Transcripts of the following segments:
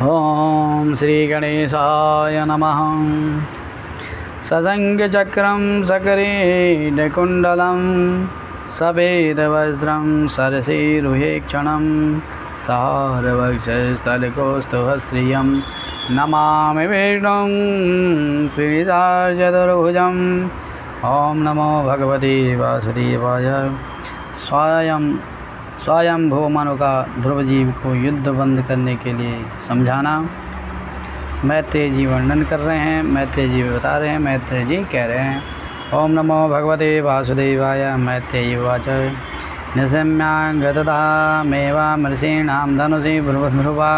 ओम श्री गणेशाय नमः। ससंगचक्रं सकरीडकुण्डलं सफेदवस्त्रं सरसीरुहेक्षणं सारवक्षस्थलकौस्तुभश्रियं नमामि विष्णुं श्रीशार्जदुर्भुजम्। ओम नमो भगवते वासुदेवाय। स्वयंभू मनु का ध्रुव जीव को युद्ध बंद करने के लिए समझाना। मैत्रेय जी वर्णन कर रहे हैं, मैत्रेय जी बता रहे हैं, मैत्रेय जी कह रहे हैं। ओम नमो भगवते वासुदेवाय। मैत्रेय उवाच निशम्यागततामेवामृषीणां धनुषि भ्रुवा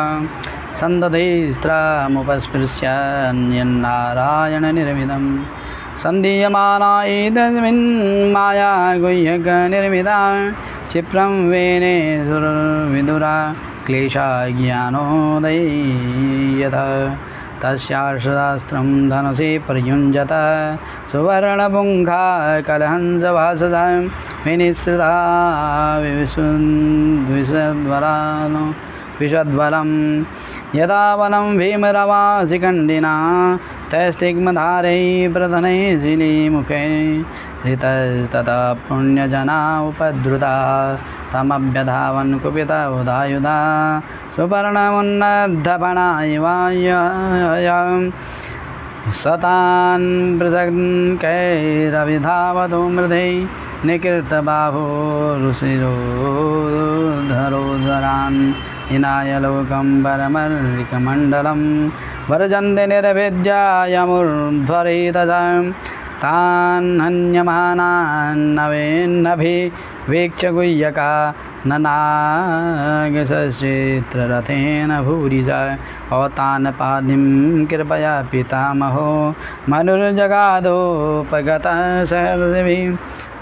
सन्दधैस्त्रामुपस्पृश्य अन्यन्नारायणनिर्मितं सन्दीयमाना एतस्मिन् माया गुह्यकनिर्मिता क्षिप्रं वेने सुरविदुरा क्लेशा ज्ञानोदयः तस्यास्त्रं धनुषि प्रयुञ्जत सुवर्णपुङ्खा कलहंसभाससा विनिसृता विषद्वलं यदा वनं भीमरवासिकण्डिना तैस्तिग्मधारैः प्रधनैः शिलीमुखैः ऋतस्ततः पुण्यजना उपद्रुता तमभ्यधावन् कुपिता उदायुधा सुपर्णमुन्नद्धपणा इवायं सतान् पृथक्कैरभिधावतो मृधै निकृतबाहुरुशिरोधरोदरान् हिनाय लोकं परमर्कमण्डलं वर्जन्ते निर्भिद्यायमुर्ध्वरितजां तान् हन्यमानान्नवेन्नभिवेक्ष्य गुह्यका ननागसचित्ररथेन भूरिजा औतान् पादिं कृपया पितामहो मनुर्जगादोपगतः सहर्षिभिः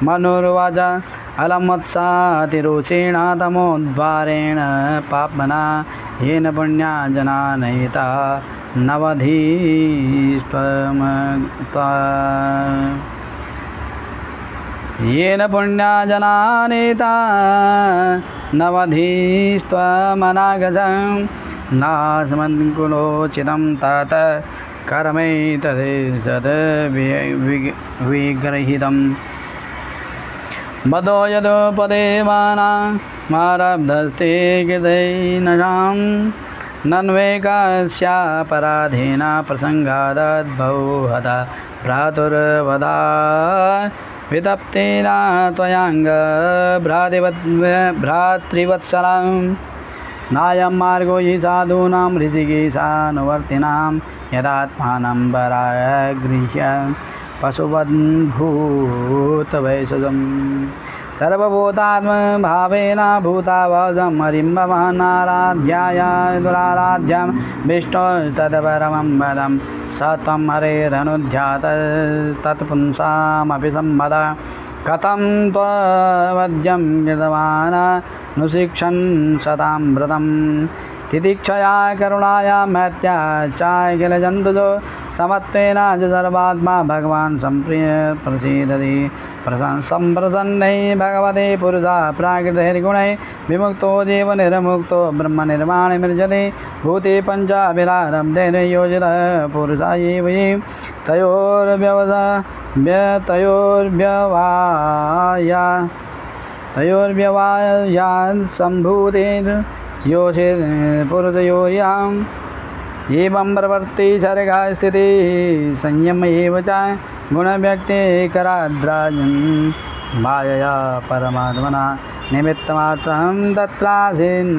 मनुर्वाच अलमत्सातिरुचेण तमोद्वारेण पाप्मना येन पुण्या जना नहिता येन पुण्या जना नेता नवधीस्त्वमनागतं नास्मत्कुलोचितं तात कर्मैतदेशद्विगृहीतम् मदो यदो पदे मारब्धस्ते कृतैनशां नन्वेकस्यापराधेन प्रसङ्गादद्भौहता भ्रातुर्वधा वितप्तेन त्वयाङ्ग भ्रातृवत्सलां नायं मार्गो हि साधूनां ऋषिकेशानुवर्तिनां यदात्मानं परागृह्य पशुवद्भूतवैशजं सर्वभूतात्मभावेन भूतावासं हरिम्भवनाराध्याय दुराराध्यं विष्णोस्तत्परमं पदं स त्वं हरेरनुध्यातस्तत्पुंसामपि सम्मदा कथं त्ववद्यं कृतवान् नुशिक्षन् सतां तितिक्षया करुणाया मैत्या चाखिलजन्तुजो समत्वेन च सर्वात्मा भगवान् प्रसीदति संप्रसन्नै भगवते पुरुषा प्राकृतैर्गुणैः विमुक्तो जीवनिर्मुक्तो ब्रह्मनिर्वाणमिर्जते भूते पञ्चाभिरारब्धेन योजितः पुरुषा एव ये तयोर्व्यवायान् सम्भूतेर्योषित् पुरुषयोर्याम् एवं प्रवर्ति सर्गा स्थिति संयम एव च गुणव्यक्तिकराद्राजन् मायया परमात्मना निमित्तमात्रं तत्रासीन्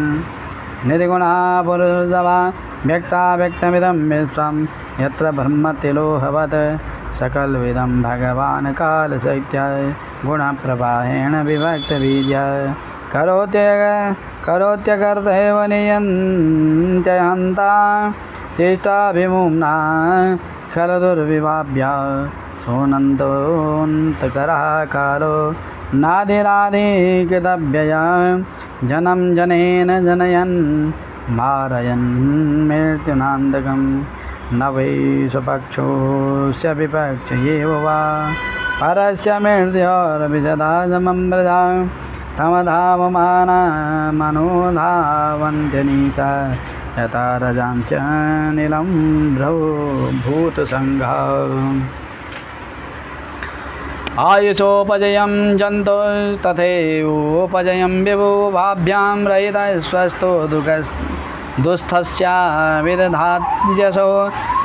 निर्गुणः पुरुषवा व्यक्ताव्यक्तमिदं विश्वं यत्र ब्रह्मतिलोहवत् सकलविदं भगवान् कालशैत्याय गुणप्रवाहेण विभक्तबीजाय करोत्यकर्तैव नियन्त्यहन्ता चेष्टाभिमुम्ना खलदुर्विभाव्या सोऽनन्तोऽन्तकरः कालो नाधिराधिकृतव्यया जनं जनेन जनयन् मारयन् मृत्युनान्तकं न वै स्वपक्षोऽस्य विपक्ष एव वा परस्य मृत्योर्विशदा समम्रजा तमधावमाना मनोधावन्त्यनीशा यथा रजांस्यनिलं भूतसङ्घा आयुषोपजयं जन्तुस्तथैवोपजयं विभुभाभ्यां रहितः स्वस्थो दुःस्थस्य विदधात्यसो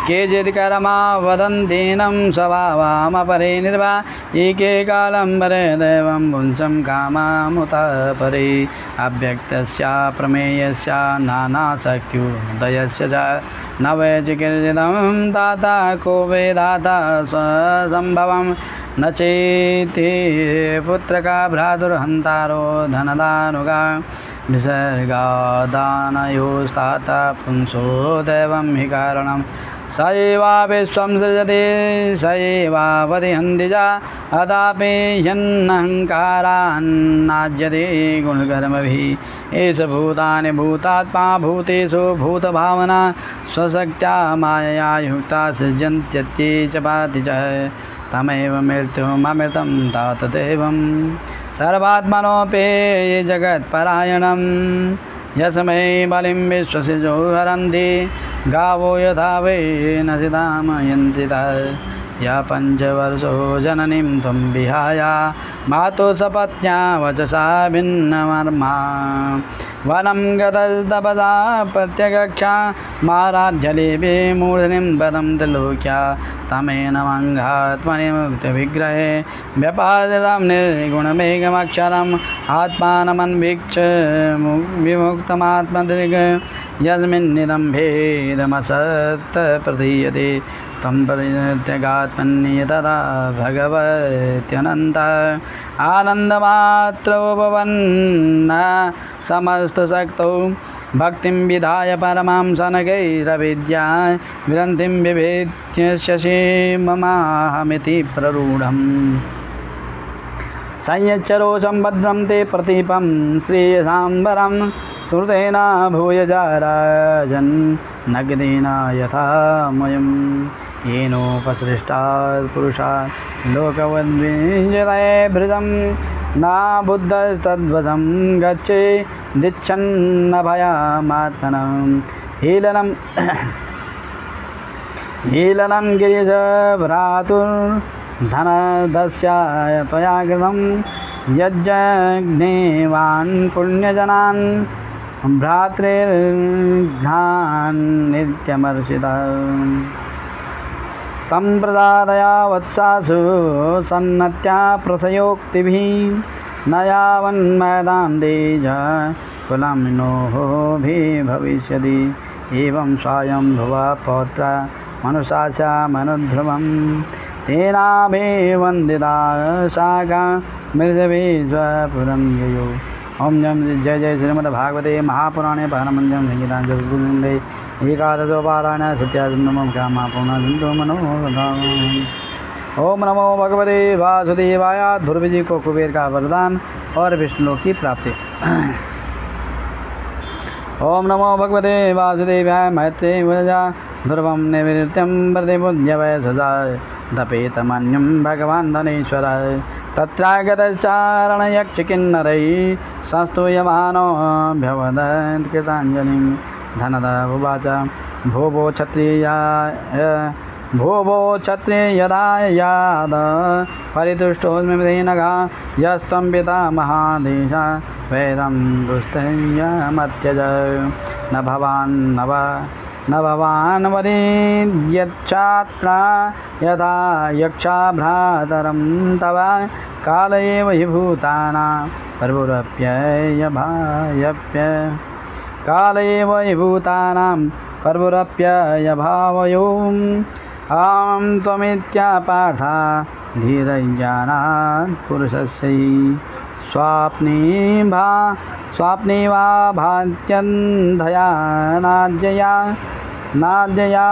केचित्कर्मा वदन्तीनं स्वभावामपरे निर्वा एके कालं परे दैवं पुंसं कामामुत परे अव्यक्तस्य प्रमेयस्य नानाशक्त्युदयस्य च न वै चिकीर्षितं दाता को वेदाता स्वसम्भवं न चेति पुत्रका भ्रातुर्हन्तारो धनदानुगा विसर्गादानयोस्ताता पुंसो दैवं हि कारणं स एवा विश्वं सृजति स एवावति हन्तिजा अदापि ह्यन्नहङ्कारान्नाज्यते गुणकर्मभिः एष भूतानि भूतात्मा भूतेषु भूतभावना स्वशक्त्या मायया युक्ता सृजन्त्यत्ये च पाति च तमेव मृत्युममृतं तातदेवं सर्वात्मनोऽप्ये जगत्परायणं यस्मै बलिं विश्वसिजो हरन्ति गावो यथा वै नसितामयन्ति या पञ्चवर्षो जननीं त्वं विहाय मातुः सपत्न्या वचसा भिन्नमर्मा वनं गतस्तपसा प्रत्यगक्षा माराध्यलेपे मूर्धनिं पदं त्रिलोक्या तमेन मङ्घात्मनि मुक्तविग्रहे व्यपादितं निर्गुणमेकमक्षरम् आत्मानमन्वीक्ष विमुक्तमात्मदृक् यस्मिन्निदं भेदमसत् प्रतीयते तं परित्यगात्मन्य तदा भगवत्यनन्त आनन्दमात्रोपपन्न समस्तशक्तौ भक्तिं विधाय परमां शनकैरविद्या विरन्तिं विभेद्य शशि ममाहमिति प्ररूढम् संयच्चरो सम्भद्रं ते प्रतीपं श्रेयसाम्बरं श्रुतेन भूयजा राजन् नगदेन यथा मयम् येनोपसृष्टात् पुरुषात् लोकवद्विजतये भृतं न बुद्धस्तद्वशं गच्छे दिच्छन्न भयमात्मनं हीलनं गिरिशभ्रातुर्धनदस्याय त्वया कृतं यज्जग्नेवान् पुण्यजनान् भ्रातृर्घ्नान् नित्यमर्षितः तं प्रदादया वत्सासु सन्नत्या प्रसयोक्तिभिः न यावन्मैदान्देज कुलमिनोभिर्भविष्यति एवं स्वयं भुवा पौत्र मनुषाचा मनुध्रुवं तेनाभिवन्दिता शाखा मृगभिस्वपुरं ययो। ओम जय जय श्रीमद्भागवते महापुराणे पारमहंस्यां संहितां एकादशोपारायण सत्यानमः कामापूर्णसिन्धु मनोरथम्। ओम नमो भगवते वासुदेवाय। ध्रुव जी को कुबेर का वरदान और विष्णु की प्राप्ति। ओम नमो भगवते वासुदेवाय। मैत्रेय वजा ध्रुवं निवृत्तं प्रतिबुध्यवय सजा दपेतमन्यं भगवान् धनेश्वराय तत्रागतश्चारणयक्षकिन्नरैः संस्तूयमानोऽभ्यवदत् कृताञ्जलिं धनदा उवाच भो क्षत्रिय यदा याद परितुष्टोऽस्मि तेनघा यस्त्वं पिता महादेश वैरं दुस्तयमत्यज न भवान् वदेद्यच्छात्रा यथा यक्षा भ्रातरं तव काल एव हि भूतानां प्रभुरप्ययभावयोम् आं त्वमित्यापार्था धीरज्ञानात् पुरुषस्य स्वाप्ने वा भात्यन्धया नाद्यया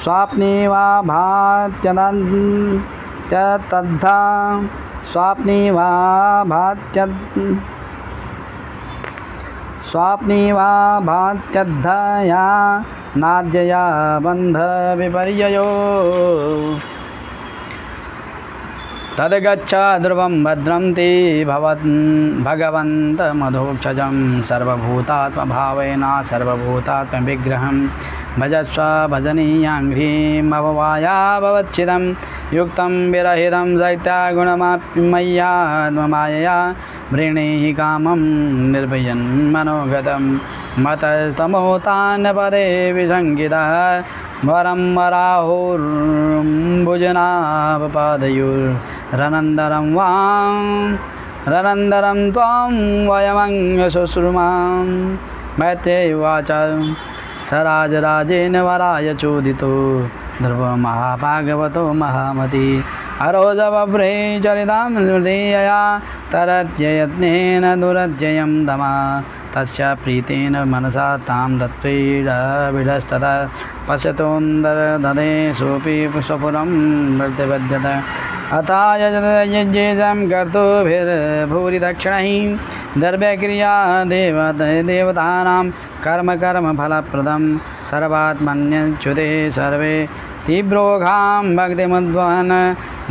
स्वाप्ने वा भात्यन्ततद्धा स्वाप्ने वा भात्यद्धया नाद्यया बन्ध विपर्ययो। तद्गच्छ ध्रुवं भद्रं ते भगवन्तमधोक्षजं सर्वभूतात्मभावेन सर्वभूतात्मविग्रहं भजस्व भजनीयाङ्घ्रीम् अववाया भवच्छिदं युक्तं विरहितं दैत्यागुणमाप्यमय्यात्ममायया वृणीः कामं निर्भयन् मनोगतं मतस्तमोतान्यपदे विसङ्गितः वरं वराहुर्भुजनावपादयुरनन्दरं रनन्दरं त्वां वयमङ्गशुश्रुमां मैत्रेय उवाच स राजराजेन वराय चोदितो ध्रुवमहाभागवतो महामती अरोजबभ्रे चरितां स्मृतियया तरत्ययत्नेन दुरत्ययं दमा तस्य प्रीतेन मनसा तां दत्त्वैरविडस्ततः पश्यतोन्दरदधे सोऽपि स्वपुरं प्रतिपद्यत अथायजं कर्तुभिर्भूरि दक्षिणैः द्रव्यक्रिया देवतानां कर्मफलप्रदं सर्वात्मन्यच्युते सर्वे तीव्रोघां भक्तिमुद्वहन्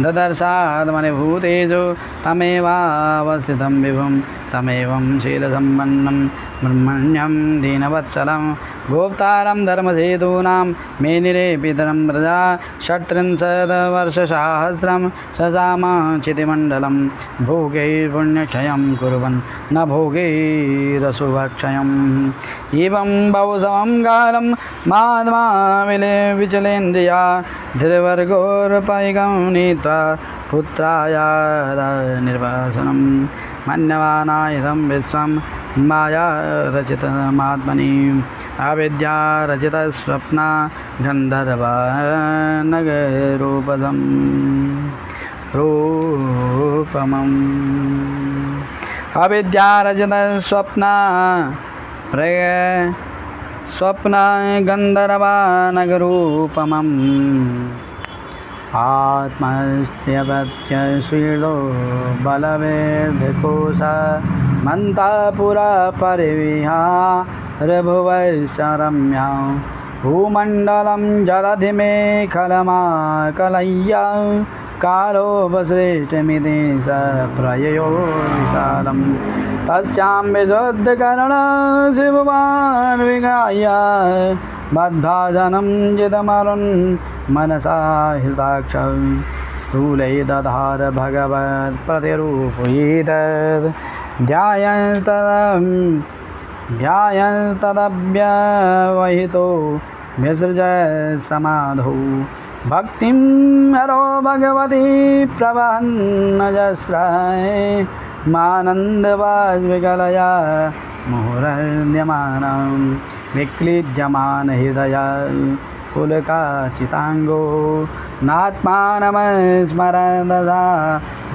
ददर्शात्मनिभूतेषु तमेवावस्थितं विभुं तमेवं शीलसम्पन्नं ब्रह्मण्यं दीनवत्सलं गोप्तारं धर्मसेतूनां मेनिरेपितरं प्रजा 37 वर्षसहस्रं ससामचितिमण्डलं भोगैर्पुण्यक्षयं कुर्वन् न भोगैरशुभक्षयम् एवं बहुसमं कालं महात्मा विचलेन्द्रिया धृवर्गोर्पैकं नीत्वा पुत्राय निर्वासनं मन्यमानायतं विश्वं माया रचितमात्मनि अविद्या रचितस्वप्ना गन्धर्वानगरूपदं रूपमम् अविद्या रचितस्वप्ना स्वप्ना गन्धर्वानगरूपमम् आत्मस्त्यवत्यश्रीलो बलवेर्धिकोश मन्तापुरा परिविहारभुवैश्चरम्या भूमण्डलं जलधिमेखलमाकलय्य कालोपसृष्टमिति स प्रययो विशालं तस्यां विशुद्धकर्णशिववान् विगाय मद्भाजनं जितमरुन् मनसा हिताक्ष स्थूलै दधार भगवत्प्रतिरूपयेतद् ध्यायस्तदव्यवहितो विसृज समाधौ भक्तिं हरो भगवती प्रवहन्नजस्राय मानन्दवाज्विकलया मुहुरर्यमानं विक्लीड्यमान हृदय पुलकाचिताङ्गो नात्मानमस्मरदसा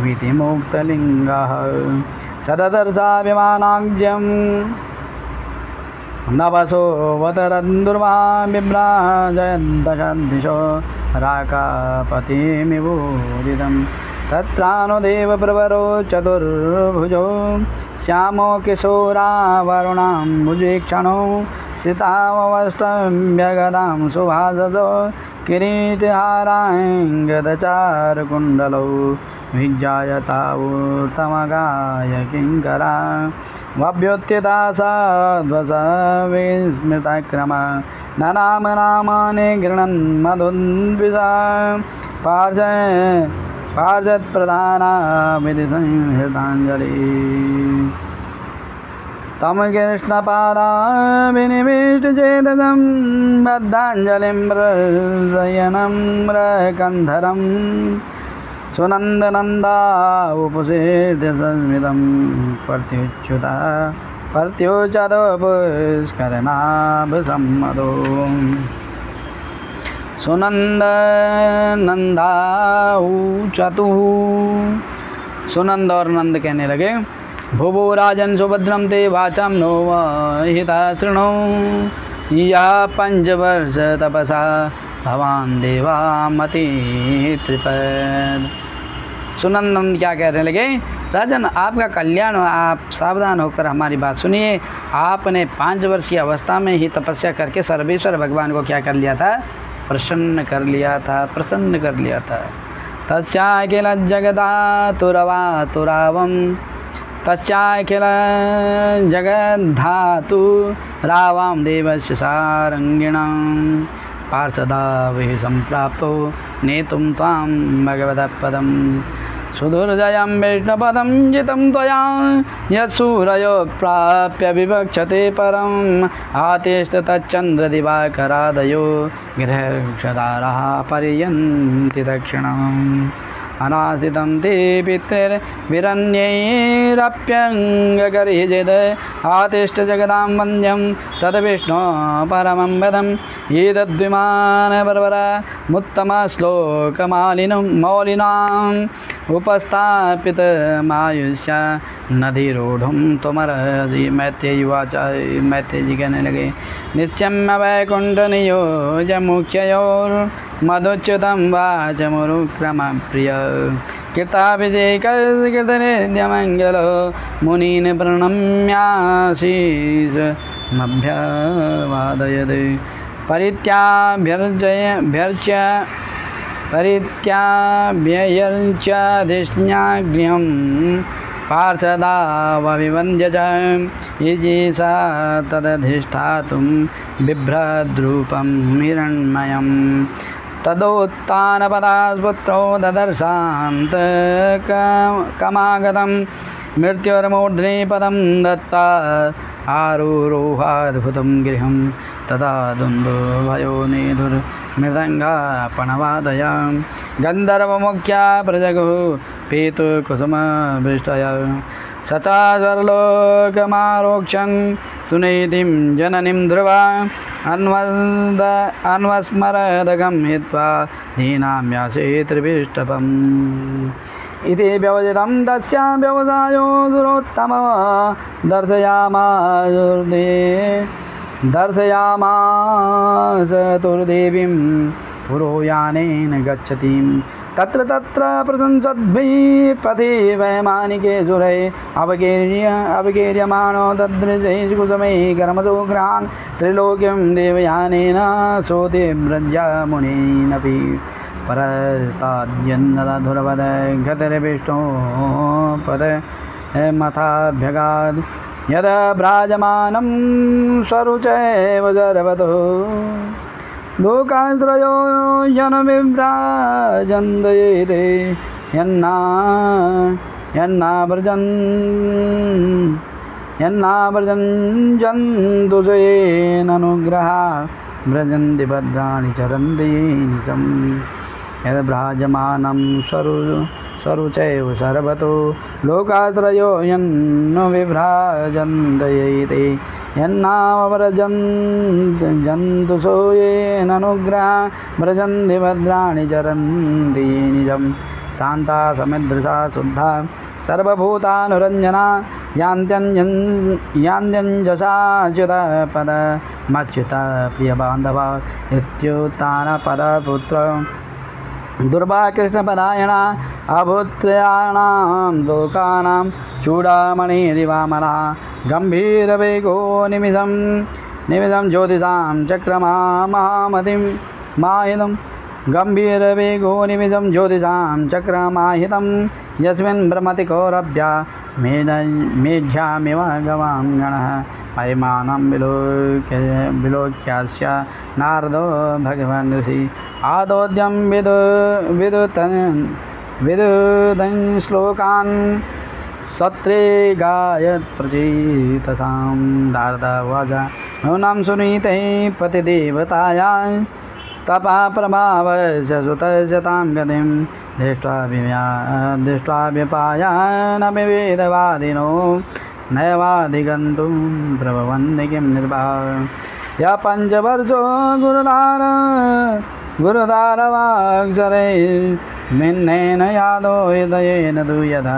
विधिमुक्तलिङ्गः सददर्शाभिमानाज्यं नवसोऽवतरन्दुर्वा बिभ्राजयन्तशदिशो राकापतिमिवोदितं तत्रानुदेवप्रवरो चतुर्भुजो श्यामो किशोरावरुणाम्बुजीक्षणो सीतावष्टम्यगदां सुभासजो किरीटहाराङ्गदचारुकुण्डलौ विज्ञायतावुत्तमगाय किङ्करा वभ्युत्थिता साध्वसविस्मृतक्रमा न नाम नामानि गृह्णन् मधुन्विषा पार्षत्प्रधाना विधिसंहृताञ्जलि तं कृष्णपादाभिनिविष्टचेतसं बद्धाञ्जलिं प्रशयनं रकन्धरं सुनन्दनन्दा उपसेद्यसंस्मितं प्रत्युच्यतो पुष्करनाभसम्मतो सुनंदा चतुः। सुनंद और नंद कहने लगे, भुवो राजन सुभद्रम ते वाचम नो हिता शृणु या 5 वर्ष तपसा भवान देवा मति त्रिपद। सुनंदन क्या कहने लगे, राजन आपका कल्याण हो, आप सावधान होकर हमारी बात सुनिए। आपने 5 वर्ष की अवस्था में ही तपस्या करके सर्वेश्वर भगवान को क्या कर लिया था, प्रसन्न कर लिया था। तस्याखिल जगद्धातुरवातुरावं तस्याखिल जगद्धातुरावां देवस्य सारङ्गिणां पार्षदाभिः सम्प्राप्तो नेतुं त्वां भगवतपदं सुदुर्जयं विष्णुपदं जितं त्वया यत्सूरयो प्राप्य विवक्षते परम् आतिष्ठ तच्चन्द्रदिवाकरादयो गृहक्षदारः पर्यन्ति दक्षिणम् अनास्थितं ते पितृभिरन्यैरप्यङ्गकरिजिद आतिष्ठ जगदां वन्द्यं तद्विष्णो परमं पदम् एतद्विमानपरवरमुत्तमश्लोकमालिनम् उपस्थापितमायुष्य नधिरूढुं त्वमर्हसि। मैत्रेयी उवाच। मैत्रेयी जी कहने लगे, निश्चम्य वैकुण्ठनियोजमुख्ययोर्मधुच्युतं वाचमुरुक्रमप्रिय कीर्ताभिषेककृतनित्यमङ्गलो मुनीन् प्रणम्याशीषमभ्यवादयत् परित्याभ्यर्च्य धिष्ण्यागृहं पार्षदावभिवन्द्य च ईजिषा तदधिष्ठातुं बिभ्रद्रूपं हिरण्मयम् तदोत्थानपदास्पुत्रो ददर्शान्तकमागतं मृत्योर्मूर्ध्नि पदं दत्त्वा आरुरोहाद्भुतं गृहं तदा दुन्दुभयो नेदुर्मृदङ्गापणवादय गन्धर्वमुख्या प्रजगुः पीतकुसुमवृष्टय स च स्वर्लोकमारोक्षन् सुनीतिं जननीं ध्रुवा अन्वस्मरदगं हित्वा दीनां यासे त्रिविष्टपम् इति व्यवजितं तस्य व्यवसायो दुरोत्तमः दर्शयामास तुर्देवीं पुरोयानेन गच्छतीं तत्र प्रशंसद्भिः पथि वैमानिके सुरैः अवकीर्यमाणो तदृशैः कुसुमैः कर्मसुग्रहान् त्रिलोक्यं देवयानेन सोते व्रजमुनीनपि परस्ताद्यन्नधुरवद गतिर्विष्णो पद मथाभ्यगाद् यद भ्राजमानं स्वरुचैव सर्वतो लोकाश्रयो जनविभ्राजन्दयेते यन्नाव्रजन् जन्तुषयेननुग्रहा व्रजन्ति भद्राणि चरन्ति निजम् यद्भ्राजमानं स्वरुचैव सर्वतो लोकात्रयो यन्नो विभ्राजन्तयेते यन्नाव्रजन्तु येननुग्रहा व्रजन्ति भद्राणि चरन्ति निजम् शान्ता समिदृशा शुद्धा सर्वभूतानुरञ्जना यान्त्यञ्जसाच्युतपदमच्युत प्रियबान्धवा इत्युत्थानपदपुत्र दुर्वा कृष्णपरायणा अभूत्रयाणां लोकानां चूडामणिरिवामला गम्भीरवेगो निमिषं ज्योतिषां चक्रमा महामतिं माहितं गम्भीरवेगो निमिषं ज्योतिषां चक्रमाहितं यस्मिन् भ्रमति कौरव्या मेढ्यामिव गवां गणः महिमानं विलोक्यास्य नारदो भगवान् ऋषि आदोद्यं विदुतं श्लोकान् सत्रे गायत् प्रचेतसां नारदवाच नूनं सुनीते पतिदेवताया तपा प्रभावस्य सुतस्य तां गतिं दृष्ट्वा व्यपायानपि वेदवादिनो नैवाधिगन्तुं प्रभवन्ति किं निर्वाह या पञ्चवर्षो गुरुदारवाक्षरैर्मिन्नेन यादो हृदयेन दूयधा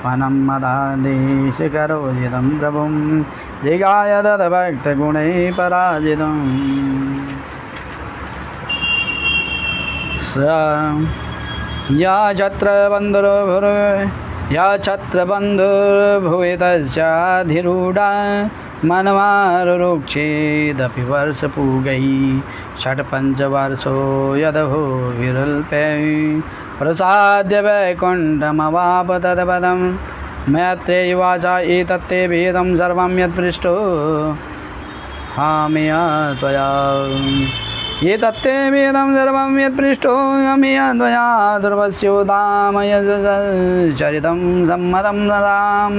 वनं मदादेशकरोजितं प्रभुं जिगाय तद्भक्तगुणैः पराजितम् या छत्रबन्धुर्भुवि तस्याधिरूढा मनमारुरुक्षेदपि वर्षपूगैः षट्पञ्चवर्षो यदहो विरल्पै प्रसाद्य वैकुण्ठमवाप तत्पदं मैत्रेयीवाच एतत्ते वेदं सर्वं यत्पृष्टो हामया त्वया एतत्ते वेदं सर्वं यत्पृष्टो हामया त्वया ध्रुवस्योदामयचरितं सम्मतं ददां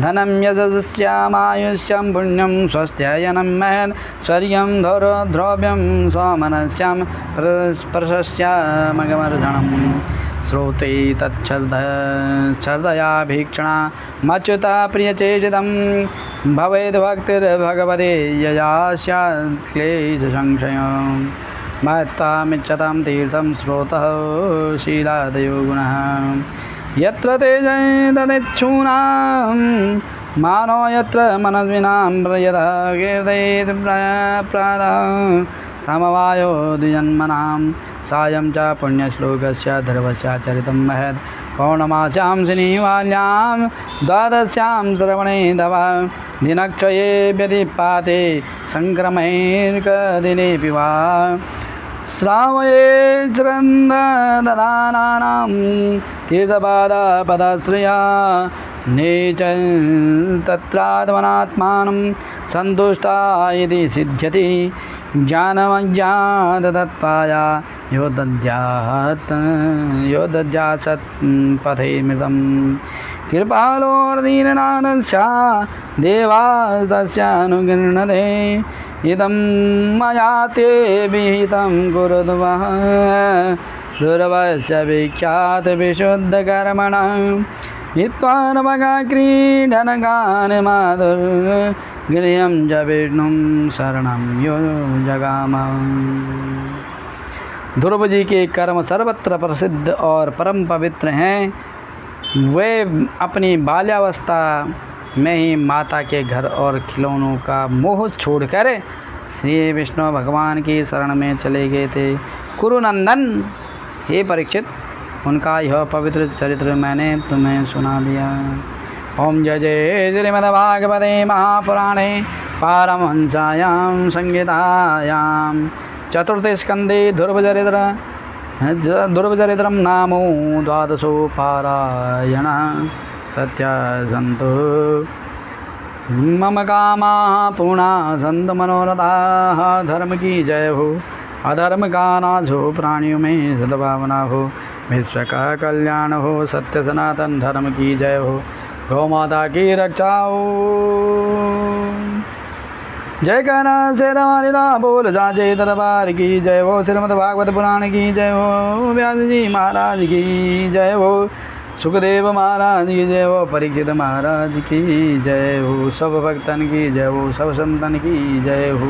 धनं यशस्यामायुष्यं पुण्यं स्वस्त्ययनं महैश्वर्यं द्रव्यं स्वमनस्यां प्रशस्यामगमर्धनम् श्रोते तच्छ्रद्धया भीक्षणा मच्युता प्रियचेषितं भवेद्भक्तिर्भगवते यया स्यात् क्लेशसंशयम् महत्तामिच्छतां तीर्थं स्रोतः शीलादयो गुणः यत्र ते तदिच्छूनां मानो यत्र मनस्विनां यतः कीर्तयेत् प्रातः समवायो द्विजन्मनां सायं च पुण्यश्लोकस्य ध्रुवस्य चरितं महत् पौर्णमास्यां शनिवाल्यां द्वादश्यां श्रवणे तव दिनक्षये व्यतिपाते सङ्क्रमैर्कदिनेऽपि वा श्रावये श्रन्दानां तीर्थपादपदाश्रया नीचं तत्रात्मनात्मानं सन्तुष्टा इति सिद्ध्यति ज्ञानमज्ञाततत्त्वाया यो दद्यात् सत्पथे मृतं कृपालोर्दीननाथस्य देवास्तस्यानुगृह्णते इदं मया ते विहितं कुरुध्वः दुर्वस्य विख्यातविशुद्धकर्मणः हित्वा नवगाक्रीडनगानमाधुर्गृहं च विष्णुं शरणं यो जगाम। ध्रुव जी के कर्म सर्वत्र प्रसिद्ध और परम पवित्र हैं। वे अपनी बाल्यावस्था में ही माता के घर और खिलौनों का मोह छोड़कर श्री विष्णु भगवान की शरण में चले गए थे। कुरुनंदन, हे परीक्षित, उनका यह पवित्र चरित्र मैंने तुम्हें सुना दिया। ओम जय जय श्रीमद्भागवते महापुराणे पारमहंस्यां संहितायां चतुर्थे स्कंदे ध्रुवचरित्रं नामो द्वादशोपारायणः। सत्यसन्तु मम कामाः पूर्णा सन्तु मनोरथाः। धर्म की जय हो, अधर्म का नाश हो, प्राणियों में सद्भावना हो, विश्व का कल्याण हो, सत्य सनातन धर्म की जय हो, गौ माता की रक्षा हो। जय कहना शेरवालिदा बोल जाजे दरबार की जय हो। श्रीमद् भागवत पुराण की जय हो। व्यास जी महाराज की जय हो। सुखदेव महाराज की जय हो। परीक्षित महाराज की जय हो। सब भक्तन की जय हो। सब संतन की जय हो।